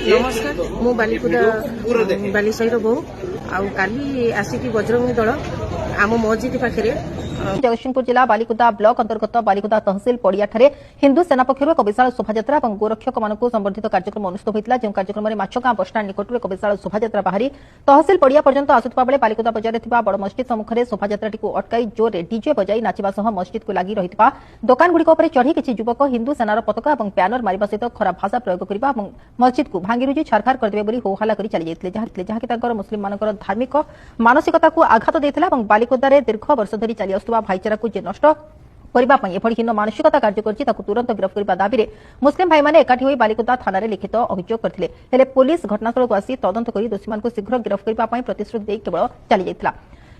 नमस्कार मु बालिकुदा बालीसाईर बो आउ काली आसिकी बजरंगी दल आम मस्जिद पाखे जगतसिंहपुर जिला बालिकुदा ब्लॉक अंतर्गत बालिकुदा तहसिल पड़ियाठारे हिंदू सेना पक्षर एक विशाल शोभायात्रा और गोरक्षक मानक संबर्धित कार्यक्रम अनुष्ठित होता जो कार्यक्रम में माछगां बसस्टाण्ड निकट एक विशाल शोभायात्रा बाहरी तहसिल पड़िया पर्यंत आसुवा बेले बालिकुदा बजार बड़ मस्जिद सम्मुखें शोभायात्राटी अटकाई जोरे डीजे बजाई नाचिबा सह मस्जिद को लगी रही दोकानगुड़िक चढ़ी किसी युवक हिंदू सेनार पताका और ब्यानर मारिबा सहित खराब भाषा प्रयोग करने और मस्जिद को भांगिरुजी छारखार करदेवे होहल्ला कर चली जाते जहाँकि मुस्लिम मानकर धार्मिक मानसिकता को आघात देता और बालिकुदारे दीर्घ वर्ष धरी चली आसुवा भाईचारा को नष्ट करने हीन मानसिकता कार्य कर तुरंत गिरफ्त करने दाबी में मुस्लिम भाई मैंने एकाठी होई बालिकुदा थाना लिखित अभियोग करते हेले पुलिस घटनास्थल को आसी तदंत कर दोषी को शीघ्र गिरफ्त करने प्रतिश्रुति दे केवल चली जाता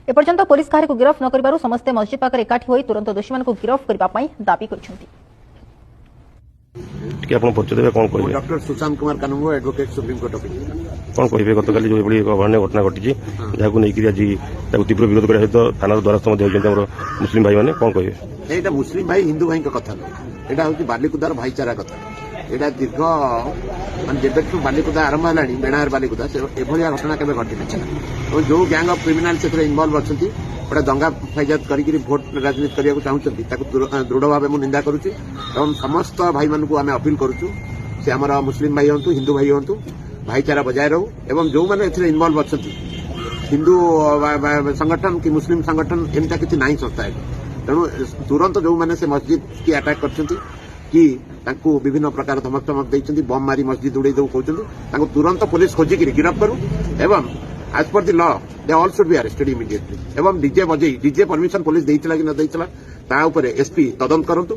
एपर्यंत पुलिस काहार को गिरफ्त न कर समस्ते मस्जिद पाखे एकाठी होई तुरंत दोषी को गिरफ्त करने दाबी करछंती। डॉक्टर सुशांत कुमार कानून एडवोकेट सुप्रीम कोर्ट कौन कहे गत काली जो अभान्य घटना घटी जहां नहीं आज तीव्र विरोध करने सहित थाना द्वारस्थ मुस्लिम भाई मैंने कौन कहे यहाँ मुस्लिम भाई हिंदू भाई कथा यहाँ हूँ बालिकुदार भाईचारा कथा यहाँ दीर्घ मान जब बालिकुदा आरंभ है बेणार बालिकुदा एभलिया घटना केवे घटी ना जो गैंग ऑफ क्रिमिनल से इनवॉल्व अच्छा गोटे दंगा फैजात कर भोट राजनीति करने चाहते दृढ़ भाव मुझे निंदा करुच्ची एवं समस्त भाई मान को आम अपील करुचु से आम मुस्लिम भाई हूँ हिंदू भाई हूँ भाईचारा बजाय रहू एवं जो मैंने इनवॉल्व अच्छा हिंदू संगठन कि मुस्लिम संगठन एमता किसी ना संस्था है तेणु तुरंत जो मैंने से मस्जिद की अटैक कर विभिन्न प्रकार धमक चमक देती बम मारी मस्जिद उड़े दो कहते तुरंत पुलिस खोजिकी गिरफ्त करू एवं as per the law they all should be arrested immediately एवं डीजे परमिशन पुलिस देइतला कि न देइतला ता ऊपर एसपी तदंत करंतु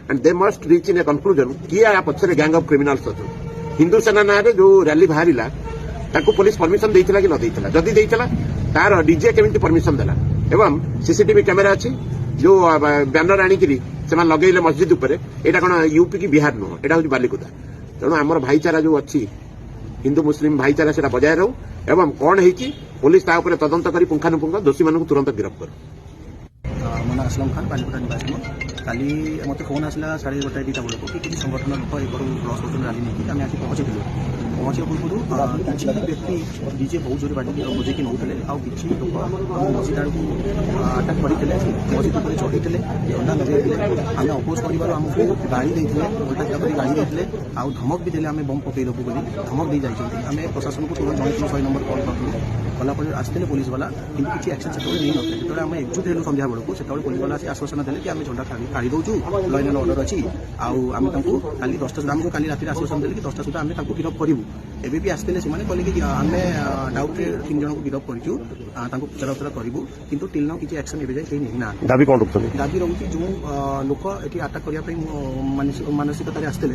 and they must reach in a conclusion कि या पछरे गैंग ऑफ क्रिमिनल्स अछि हिंदू सेना नारे जो रैली बाहरिला ताको पुलिस परमिशन देइतला कि न देइतला जदी देइतला तार डीजे केमिति परमिशन देला एवं सीसीटीवी कैमेरा अछि जो बैनर आनी करी से लगेले मस्जिद ऊपर एटा कोन यूपी की बिहार नो एटा होची बालिकुदा तेणु हमर भाईचारा जो अछि हिंदू मुस्लिम भाईचारा से बजाय रहू एवं कौन है पुलिस तदंत कर पुंखानुपुंख दोषी मान तुरंत गिरफ्त कर मो ना असलम खान बालिकुदा निवासी काली मत फोन आसला 1:30 बेलू कि किसी संगठन लोक एक ब्लस होटल रैली नहीं आम आसी पहुंचू पहुंचा पूर्व किसी व्यक्ति डीजे बहुत जोर बजेक नौते आउ कि लोक मस्जिद आड़ को आटाक करते मस्जिद पर चढ़े झंडा लगे आम अपोज कर आमको गाड़ी देते उल्टा कर गाड़ी देते आउ धमक भी देते आम बम पकईदेबू बोली धमक दे जाइए आम प्रशासन को तुरंत जन 100 नंबर कल करूँ कलापर आसते पुलिस वाला कि किसी एक्शन से नहीं नथे जो आम एकजुट हेलु संध्या बेलू से पुलिस वाला आश्वासन देते कि आम झंडा काढ़ी दौचु लॉ एंड ऑर्डर अच्छी आम काली 10टा सुधा आमको काली राति आश्वासन देते कि 10टा सुधा आम गिरफ्त करूँ एवं भी आसते से कहले कि आम डाउट 3 जन को गिरफ्त करूँ पचरा उचरा करूँ कितु टिल नाउ किसी एक्शन एवं जाए नहीं ना दाबी कौन रखते दाबी रोचे जो लोक ये आटाक करने मानसिकतार आसते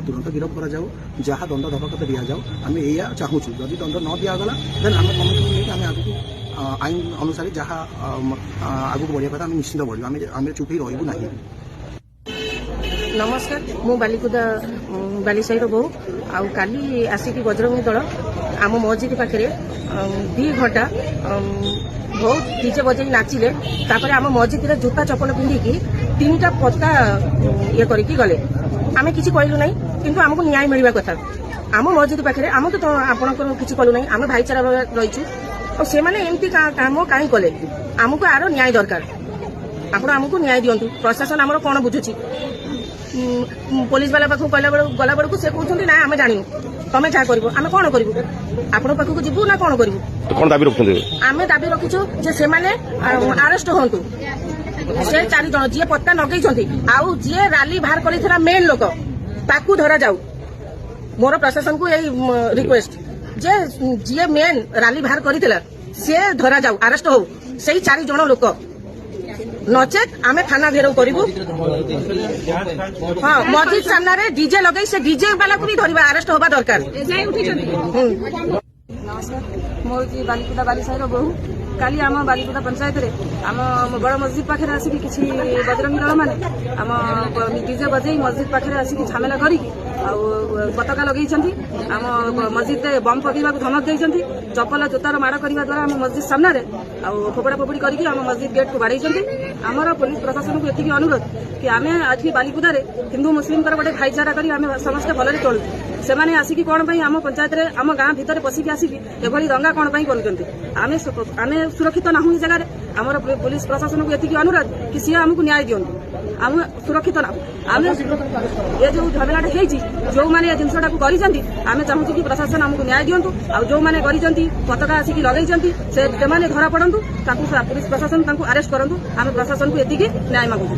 तुरंत गिरफ्त कराऊ जहाँ दंड धमक दि जाऊ आम या चाहूँ जदि दंड न दिगला देन आम कमिटी आम आगे आईन अनुसार जहाँ आगे बढ़िया कथा निश्चित बढ़ आम चुप ही रहू ना। नमस्कार मु बालिकुदा बालीसाईर बो आउ काली आसिकी बजरंगी दल आम मस्जिद पाखे 2 घंटा बहुत डीजे बजे नाचिले तापर आम मस्जिद जूता चपल पिंधिकी 3टा पता ये करके गले आम किसी कहलु ना किंतु आमको न्याय मिलवा कथा आम मस्जिद पाखे आम तो आपंकर किसी कलु ना आम भाईचारा रहीचु और से माने एमती काम कहीं कले आमको आर न्याय दरकार आपण आमको न्याय दिंतु प्रशासन आमर कौन बुझुची पुलिस वाला पाखु गला बेलू से कहते ना आम जानू तुम जहाँ कर आम कौन करूँ आपण पाखक जीवु ना कौन करूँ आम दाबी रखीचु से मैंने आरेस्ट हूँ से 4 जन जी पत्ता नगई आउ जी रैली बाहर कर मेन लोक ताकू धरा जाऊ मोर प्रशासन को यही रिक्वेस्ट जे जी मेन रैली बाहर कर सी धरा जाऊ आरेस्ट हो से 4 जन लोक नचेत आमे थाना घेराव करूँ हाँ मस्जिद सामने डीजे लगे से डीजे वाला को भी धरवा आरेस्ट होगा दरकार। नमस्कार मोर बालिकुदा बालीसाईर बहु काली आम बालिकुदा पंचायत रे आम बड़ मस्जिद पाखे आसिक किसी बजरंगी दल मैंने आम डीजे बजे मस्जिद पाखे आसिक झमेला करी पताका लगे आम मस्जिद बम पकड़ा धमक देती चपल जोतार माड़ करने द्वारा आम मस्जिद सामने फोपड़ा फोपड़ी करके आम मस्जिद गेट को बाड़े ଆମର ପୋଲିସ ପ୍ରଶାସନକୁ ଏତିକି ଅନୁରୋଧ କି ଆମେ ଆଜି ବାଲିକୁଦାରେ ହିନ୍ଦୁ ମୁସଲିମଙ୍କର ଗୋଟେ ଭାଇଚାରା କରି ଆମେ ସମସ୍ତେ ଭଲରେ ଚଳୁଛୁ। ସେମାନେ ଆସିକି କଣ ପାଇଁ ଆମ ପଞ୍ଚାୟତରେ ଆମ ଗାଁ ଭିତରେ ପଶିକି ଆସିକି ଏଭଳି ଦଙ୍ଗା କଣ ପାଇଁ କରୁଛନ୍ତି? ଆମେ ସୁରକ୍ଷିତ ନାହୁଁ ଏ ଜାଗାରେ। ଆମର ପୋଲିସ ପ୍ରଶାସନକୁ ଏତିକି ଅନୁରୋଧ କି ସିଏ ଆମକୁ ନ୍ୟାୟ ଦିଅନ୍ତୁ। ଆମେ ସୁରକ୍ଷିତ ନାହୁଁ। ଆମେ ଏ ଯୋଉ ଝଗଡ଼ାଟା ହେଇଛି, ଯୋଉମାନେ ଏ ଜିନିଷଟାକୁ କରିଛନ୍ତି, ଆମେ ଚାହୁଁଛୁ କି ପ୍ରଶାସନ ଆମକୁ ନ୍ୟାୟ ଦିଅନ୍ତୁ। ଆଉ ଯୋଉମାନେ କରିଛନ୍ତି, ପତାକା ଆସିକି ଲଗେଇଛନ୍ତି, ସେମାନେ ଧରା ପଡନ୍ତୁ, ତାଙ୍କୁ ପୋଲିସ ପ୍ରଶାସନ ତାଙ୍କୁ ଆରେଷ୍ଟ କରନ୍ତୁ। ଆମେ ପ୍ରଶାସନକୁ ଏତିକି ନ୍ୟାୟ ମାଗୁଛୁ।